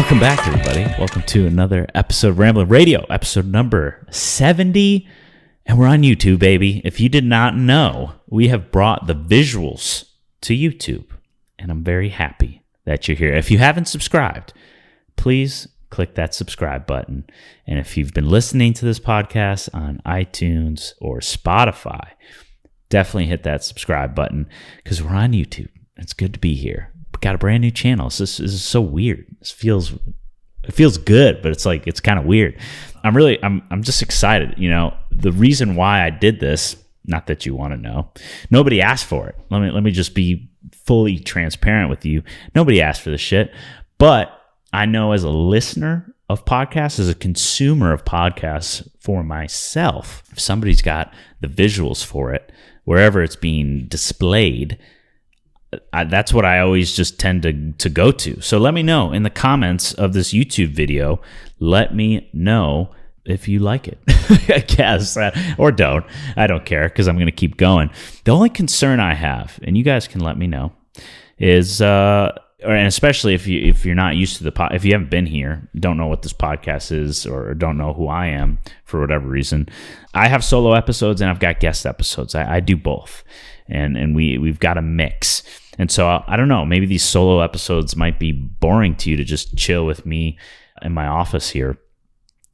Welcome back, everybody. Welcome to another episode of Ramblin Radio, episode number 70. And we're on YouTube, baby. If you did not know, we have brought the visuals to YouTube. And I'm very happy that you're here. If you haven't subscribed, please click that subscribe button. And if you've been listening to this podcast on iTunes or Spotify, definitely hit that subscribe button because we're on YouTube. It's good to be here. We got a brand new channel. This is so weird. It feels good, but it's kind of weird. I'm just excited. You know, the reason why I did this, not that you want to know, nobody asked for it. Let me just be fully transparent with you. Nobody asked for this shit, but I know as a listener of podcasts, as a consumer of podcasts for myself, if somebody's got the visuals for it, wherever it's being displayed, that's what I always just tend to go to. So let me know in the comments of this YouTube video. Let me know if you like it, I guess, or don't. I don't care because I'm going to keep going. The only concern I have, and you guys can let me know, is, and especially if you're not used to if you haven't been here, don't know what this podcast is, or don't know who I am for whatever reason, I have solo episodes and I've got guest episodes. I do both, and we've got a mix. And so I don't know, maybe these solo episodes might be boring to you to just chill with me in my office here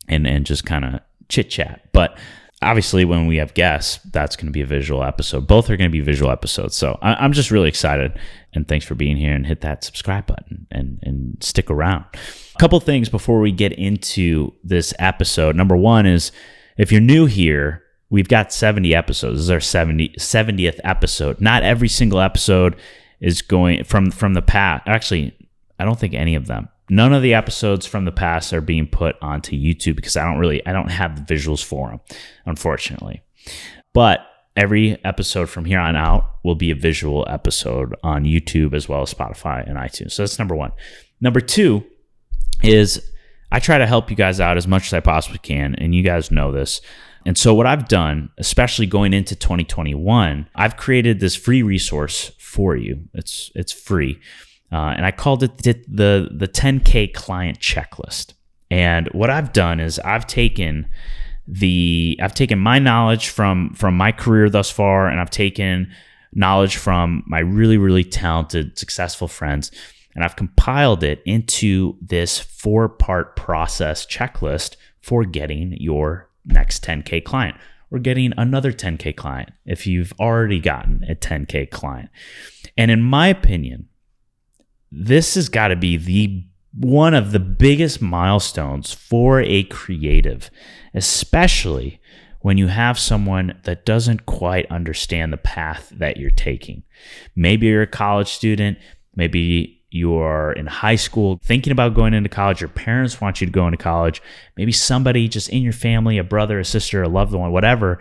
and just kind of chit chat. But obviously when we have guests, that's going to be a visual episode. Both are going to be visual episodes. So I'm just really excited. And thanks for being here, and hit that subscribe button and stick around. A couple things before we get into this episode. Number one is, if you're new here, we've got 70 episodes. This is our 70th episode. Not every single episode is going from the past. Actually, I don't think any of them. None of the episodes from the past are being put onto YouTube because I don't have the visuals for them, unfortunately. But every episode from here on out will be a visual episode on YouTube as well as Spotify and iTunes. So that's number one. Number two is I try to help you guys out as much as I possibly can, and you guys know this. And so what I've done, especially going into 2021, I've created this free resource for you. It's free. And I called it the 10K client checklist. And what I've done is I've taken my knowledge from my career thus far, and I've taken knowledge from my really, really talented, successful friends, and I've compiled it into this 4-part process checklist for getting your next 10K client, or getting another 10K client if you've already gotten a 10K client. And in my opinion, this has got to be one of the biggest milestones for a creative, especially when you have someone that doesn't quite understand the path that you're taking. Maybe you're a college student, maybe you're in high school thinking about going into college, your parents want you to go into college, maybe somebody just in your family, a brother, a sister, a loved one, whatever,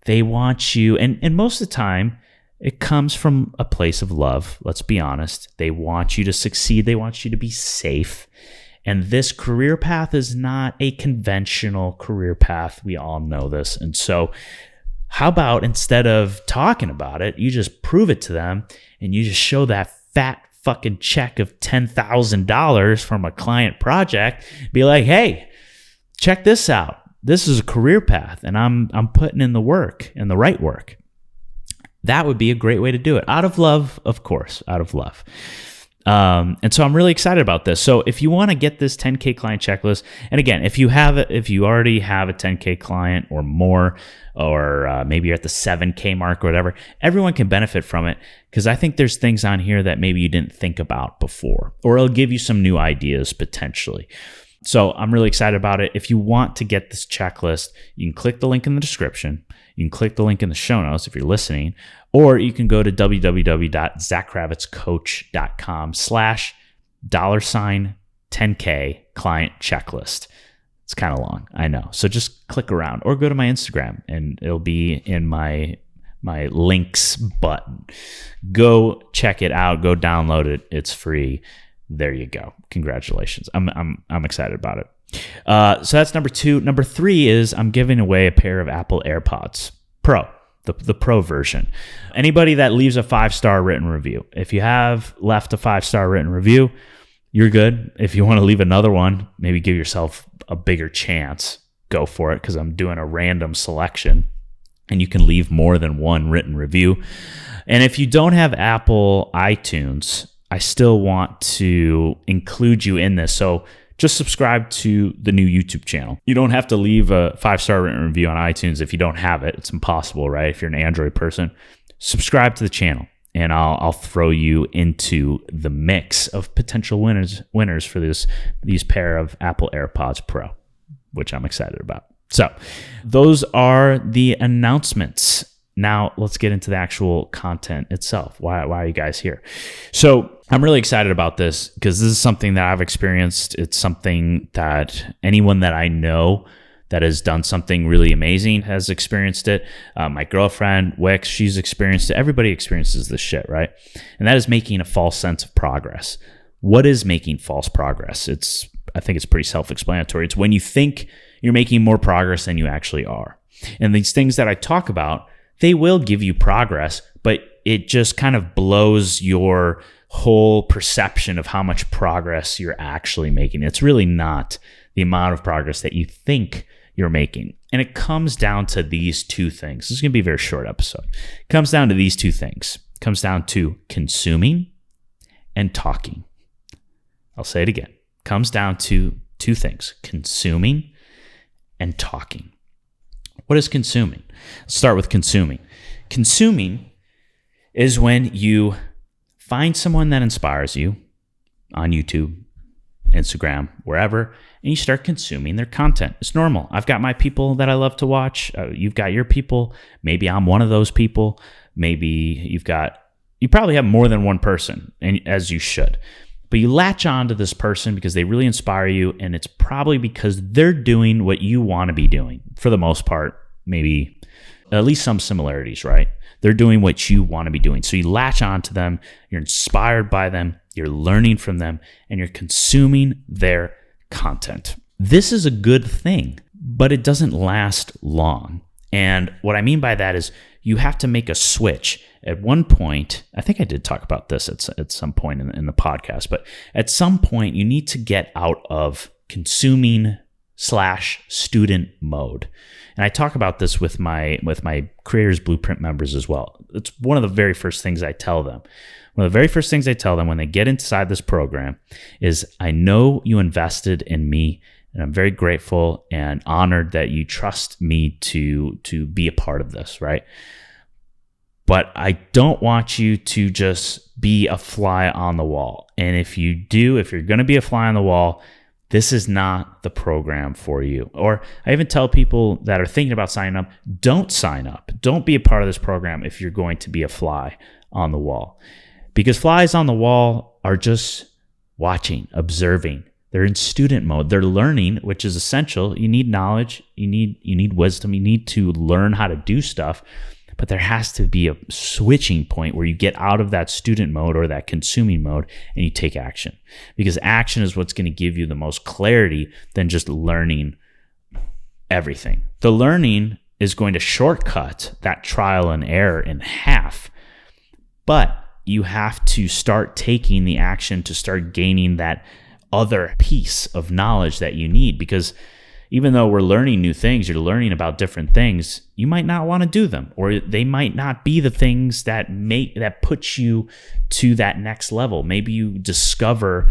they want you, and most of the time, it comes from a place of love, let's be honest. They want you to succeed, they want you to be safe, and this career path is not a conventional career path, we all know this, and so how about instead of talking about it, you just prove it to them, and you just show that fat fucking check of $10,000 from a client project, be like, hey, check this out. This is a career path, and I'm putting in the work and the right work. That would be a great way to do it. Out of love, of course, out of love. And so I'm really excited about this. So if you want to get this 10K client checklist, and again, if you already have a 10K client or more, or maybe you're at the 7K mark or whatever, everyone can benefit from it, because I think there's things on here that maybe you didn't think about before, or it'll give you some new ideas potentially. So I'm really excited about it. If you want to get this checklist, you can click the link in the description. You can click the link in the show notes if you're listening, or you can go to www.zachkravitzcoach.com/$10K client checklist. It's kind of long, I know. So just click around, or go to my Instagram and it'll be in my links button. Go check it out. Go download it. It's free. There you go. Congratulations. I'm excited about it. So that's number two. Number three is I'm giving away a pair of Apple AirPods Pro, the Pro version. Anybody that leaves a 5-star written review, if you have left a 5-star written review, you're good. If you want to leave another one, maybe give yourself a bigger chance, go for it, because I'm doing a random selection and you can leave more than one written review. And if you don't have Apple iTunes, I still want to include you in this. So just subscribe to the new YouTube channel. You don't have to leave a 5-star written review on iTunes if you don't have it. It's impossible, right? If you're an Android person, subscribe to the channel, and I'll throw you into the mix of potential winners for these pair of Apple AirPods Pro, which I'm excited about. So those are the announcements. Now let's get into the actual content itself. Why are you guys here? So I'm really excited about this because this is something that I've experienced. It's something that anyone that I know that has done something really amazing has experienced it. My girlfriend, Wix, she's experienced it. Everybody experiences this shit, right? And that is making a false sense of progress. What is making false progress? I think it's pretty self-explanatory. It's when you think you're making more progress than you actually are. And these things that I talk about, they will give you progress, but it just kind of blows your whole perception of how much progress you're actually making. It's really not the amount of progress that you think you're making. And it comes down to these two things. This is going to be a very short episode. It comes down to these two things. It comes down to consuming and talking. I'll say it again. It comes down to two things: consuming and talking. What is consuming? Let's start with consuming. Consuming is when you find someone that inspires you on YouTube, Instagram, wherever, and you start consuming their content. It's normal. I've got my people that I love to watch. You've got your people. Maybe I'm one of those people. Maybe you probably have more than one person, and as you should. But you latch on to this person because they really inspire you, and it's probably because they're doing what you want to be doing. For the most part, maybe at least some similarities, right? They're doing what you want to be doing. So you latch on to them, you're inspired by them, you're learning from them, and you're consuming their content. This is a good thing, but it doesn't last long. And what I mean by that is you have to make a switch. At one point, I think I did talk about this at some point in the podcast, but at some point you need to get out of consuming/student mode. And I talk about this with my Creators Blueprint members as well. It's one of the very first things I tell them. One of the very first things I tell them when they get inside this program is, I know you invested in me, and I'm very grateful and honored that you trust me to be a part of this, right? But I don't want you to just be a fly on the wall. And if you're going to be a fly on the wall, this is not the program for you. Or I even tell people that are thinking about signing up, don't sign up. Don't be a part of this program if you're going to be a fly on the wall. Because flies on the wall are just watching, observing. They're in student mode. They're learning, which is essential. You need knowledge. You need wisdom. You need to learn how to do stuff. But there has to be a switching point where you get out of that student mode or that consuming mode and you take action. Because action is what's going to give you the most clarity than just learning everything. The learning is going to shortcut that trial and error in half. But you have to start taking the action to start gaining that other piece of knowledge that you need. Because even though we're learning new things, you're learning about different things, you might not want to do them, or they might not be the things that put you to that next level. Maybe you discover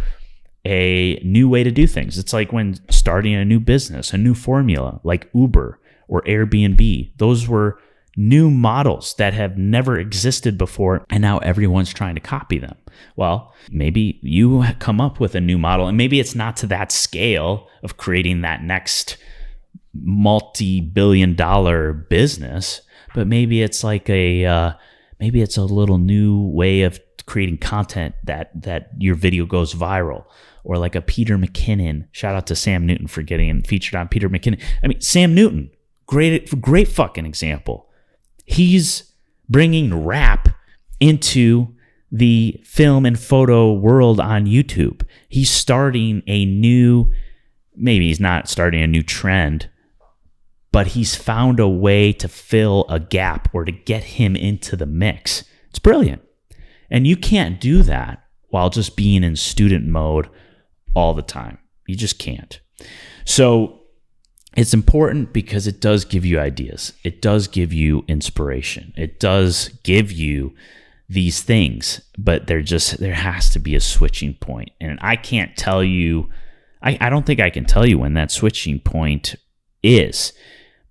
a new way to do things. It's like when starting a new business, a new formula like Uber or Airbnb. Those were new models that have never existed before, and now everyone's trying to copy them. Well, maybe you come up with a new model, and maybe it's not to that scale of creating that next multi-billion-dollar business, but maybe it's like maybe it's a little new way of creating content that your video goes viral. Or like a Peter McKinnon. Shout out to Sam Newton for getting featured on Peter McKinnon. I mean, Sam Newton, great fucking example. He's bringing rap into the film and photo world on YouTube. He's starting maybe he's not starting a new trend, but he's found a way to fill a gap or to get him into the mix. It's brilliant. And you can't do that while just being in student mode all the time. You just can't. So it's important because it does give you ideas. It does give you inspiration. It does give you these things, but there has to be a switching point. And I can't tell you, I don't think I can tell you when that switching point is.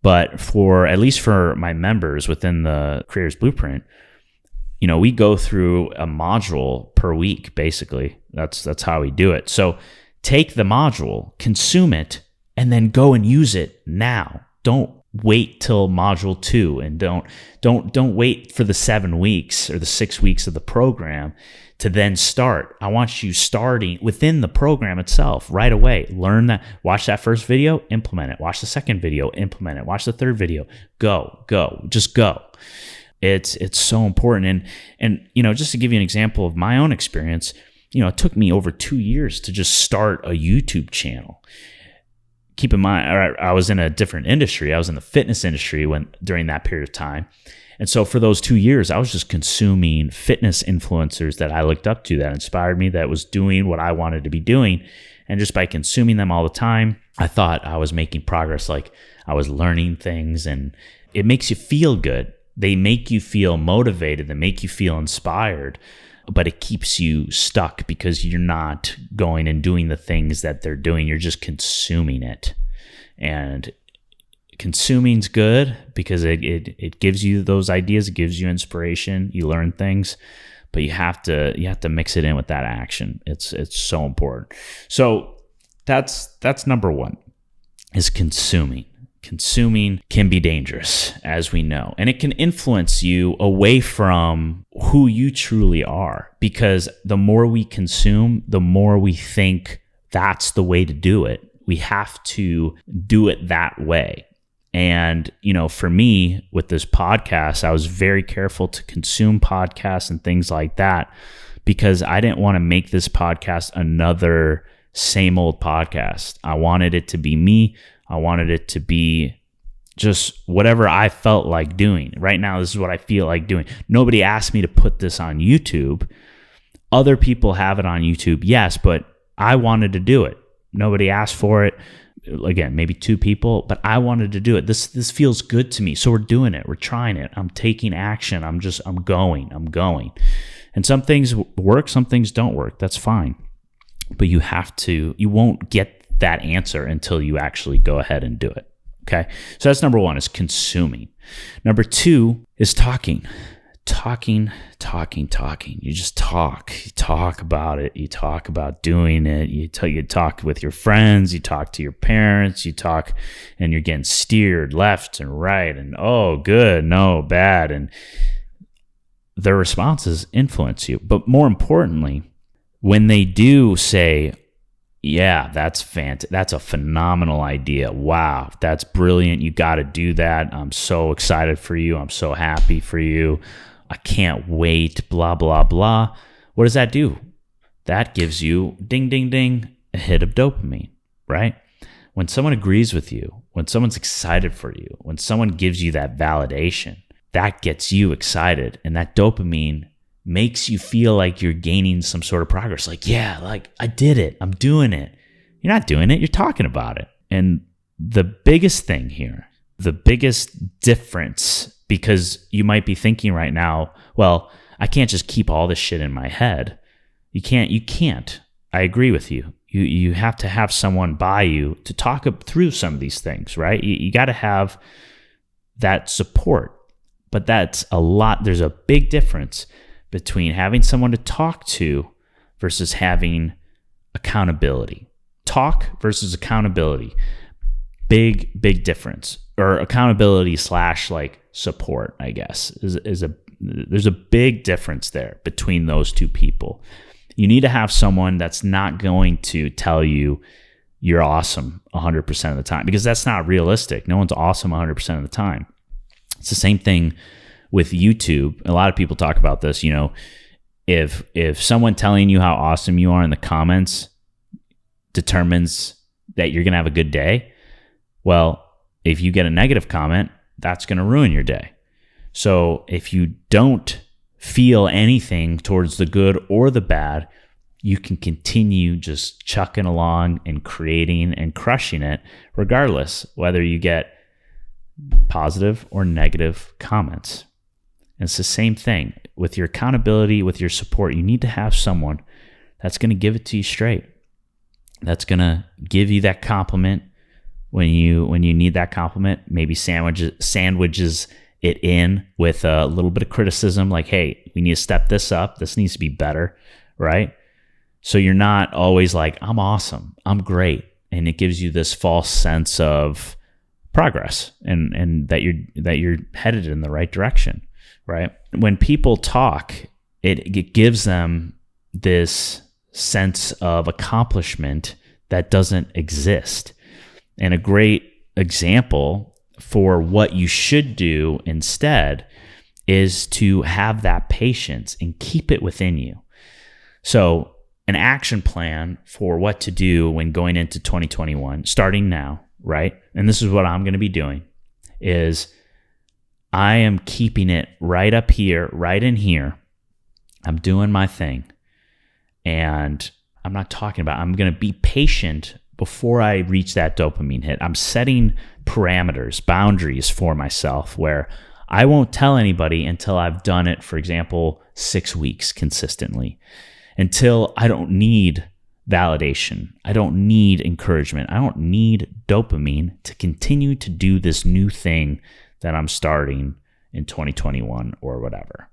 But at least for my members within the Creators Blueprint, we go through a module per week, basically. That's how we do it. So take the module, consume it, and then go and use it now. Don't wait till module 2, and don't wait for the 7 weeks or the 6 weeks of the program to then start. I want you starting within the program itself right away. Learn that, watch that first video, implement it. Watch the second video, implement it. Watch the third video. Go, just go. It's so important. And just to give you an example of my own experience, it took me over 2 years to just start a YouTube channel. Keep in mind, I was in a different industry. I was in the fitness industry during that period of time. And so for those 2 years, I was just consuming fitness influencers that I looked up to, that inspired me, that was doing what I wanted to be doing. And just by consuming them all the time, I thought I was making progress, like I was learning things, and it makes you feel good. They make you feel motivated. They make you feel inspired, but it keeps you stuck because you're not going and doing the things that they're doing. You're just consuming it. And consuming's good because it gives you those ideas. It gives you inspiration. You learn things, but you have to mix it in with that action. It's so important. So that's number one, is consuming. Consuming can be dangerous, as we know, and it can influence you away from who you truly are, because the more we consume, the more we think that's the way to do it. We have to do it that way. And, for me with this podcast, I was very careful to consume podcasts and things like that, because I didn't want to make this podcast another same old podcast. I wanted it to be me. I wanted it to be just whatever I felt like doing. Right now, this is what I feel like doing. Nobody asked me to put this on YouTube. Other people have it on YouTube, yes, but I wanted to do it. Nobody asked for it. Again, maybe 2 people, but I wanted to do it. This feels good to me. So we're doing it. We're trying it. I'm taking action. I'm going. And some things work, some things don't work. That's fine. But you won't get that answer until you actually go ahead and do it. Okay. So that's number 1, is consuming. Number 2 is talking. You just talk. You talk about it. You talk about doing it. You talk with your friends. You talk to your parents. You talk, and you're getting steered left and right, and oh, good, no, bad. And their responses influence you. But more importantly, when they do say, yeah, that's fantastic. That's a phenomenal idea. Wow, that's brilliant. You got to do that. I'm so excited for you. I'm so happy for you. I can't wait, blah, blah, blah. What does that do? That gives you, ding, ding, ding, a hit of dopamine, right? When someone agrees with you, when someone's excited for you, when someone gives you that validation, that gets you excited. And that dopamine makes you feel like you're gaining some sort of progress. Like, yeah, like I did it. I'm doing it. You're not doing it. You're talking about it. And the biggest thing here, the biggest difference, because you might be thinking right now, well, I can't just keep all this shit in my head. You can't. I agree with you. You have to have someone by you to talk through some of these things, right? You got to have that support. But that's a lot. There's a big difference between having someone to talk to versus having accountability. Talk versus accountability. Big difference. Or accountability / like support, I guess, there's a big difference there between those two people. You need to have someone that's not going to tell you you're awesome 100% of the time, because that's not realistic. No one's awesome 100% of the time. It's the same thing with YouTube. A lot of people talk about this, if someone telling you how awesome you are in the comments determines that you're going to have a good day, well, if you get a negative comment, that's going to ruin your day. So if you don't feel anything towards the good or the bad, you can continue just chucking along and creating and crushing it, regardless whether you get positive or negative comments. And it's the same thing with your accountability, with your support. You need to have someone that's going to give it to you straight, that's going to give you that compliment when you need that compliment, maybe sandwiches it in with a little bit of criticism, like, hey, we need to step this up, this needs to be better, right? So you're not always like, I'm awesome, I'm great, and it gives you this false sense of progress and that you're headed in the right direction, right? When people talk, it gives them this sense of accomplishment that doesn't exist. And a great example for what you should do instead is to have that patience and keep it within you. So an action plan for what to do when going into 2021, starting now, right? And this is what I'm going to be doing, is I am keeping it right up here, right in here. I'm doing my thing. And I'm not talking about, I'm going to be patient before I reach that dopamine hit. I'm setting parameters, boundaries for myself where I won't tell anybody until I've done it, for example, 6 weeks consistently, until I don't need validation. I don't need encouragement. I don't need dopamine to continue to do this new thing that I'm starting in 2021 or whatever.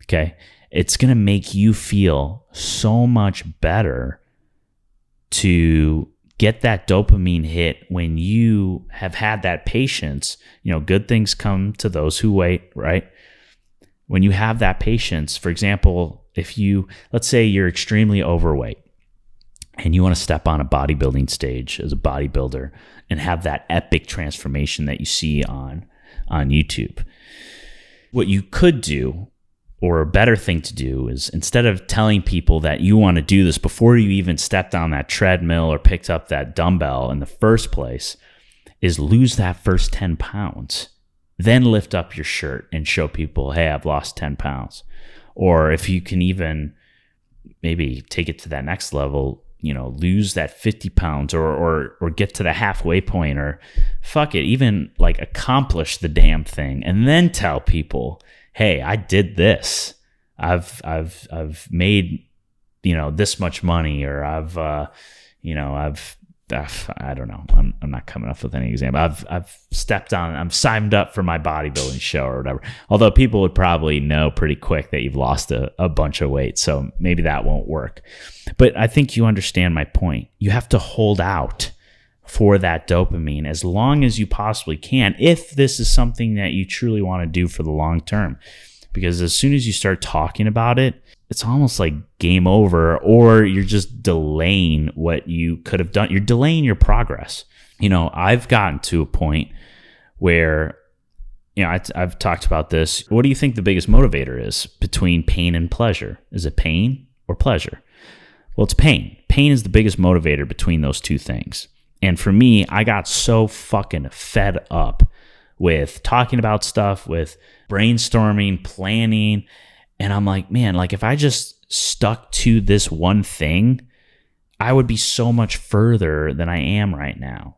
Okay? It's going to make you feel so much better to get that dopamine hit when you have had that patience. You know, good things come to those who wait, right? When you have that patience, for example, let's say you're extremely overweight and you want to step on a bodybuilding stage as a bodybuilder and have that epic transformation that you see on YouTube. What you could do, or a better thing to do, is instead of telling people that you want to do this before you even stepped on that treadmill or picked up that dumbbell in the first place, is lose that first 10 pounds. Then lift up your shirt and show people, hey, I've lost 10 pounds. Or if you can even maybe take it to that next level, you know, lose that 50 pounds or get to the halfway point, or fuck it, even like accomplish the damn thing and then tell people, hey, I did this. I've made, you know, this much money, or I don't know. I'm not coming up with any example. I've stepped on, I'm signed up for my bodybuilding show or whatever. Although people would probably know pretty quick that you've lost a bunch of weight. So maybe that won't work. But I think you understand my point. You have to hold out for that dopamine as long as you possibly can, if this is something that you truly want to do for the long term. Because as soon as you start talking about it, it's almost like game over, or you're just delaying what you could have done. You're delaying your progress. You know, I've gotten to a point where, you know, I've talked about this. What do you think the biggest motivator is between pain and pleasure? Is it pain or pleasure? Well, it's pain. Pain is the biggest motivator between those two things. And for me, I got so fucking fed up with talking about stuff, with brainstorming, planning. And I'm like, man, like if I just stuck to this one thing, I would be so much further than I am right now.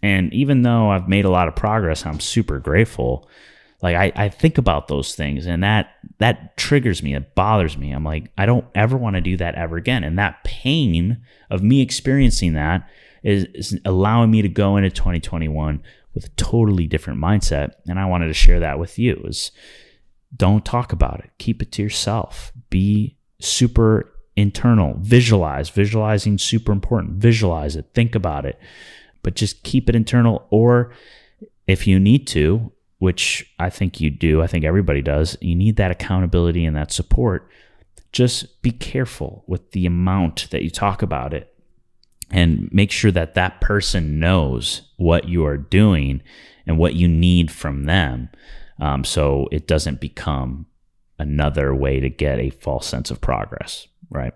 And even though I've made a lot of progress, I'm super grateful. Like I think about those things, and that triggers me. It bothers me. I'm like, I don't ever want to do that ever again. And that pain of me experiencing that is allowing me to go into 2021 with a totally different mindset. And I wanted to share that with you. Is don't talk about it. Keep it to yourself. Be super internal. Visualizing super important. Visualize it. Think about it. But just keep it internal. Or if you need to, which I think you do, I think everybody does, you need that accountability and that support. Just be careful with the amount that you talk about it. And make sure that that person knows what you are doing and what you need from them, so it doesn't become another way to get a false sense of progress, right?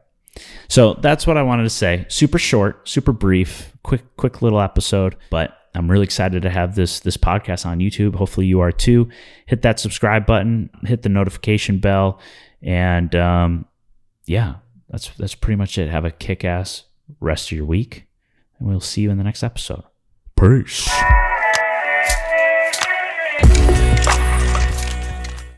So that's what I wanted to say. Super short, super brief, quick little episode, but I'm really excited to have this podcast on YouTube. Hopefully you are too. Hit that subscribe button, hit the notification bell, and that's pretty much it. Have a kick-ass rest of your week, and we'll see you in the next episode. Peace.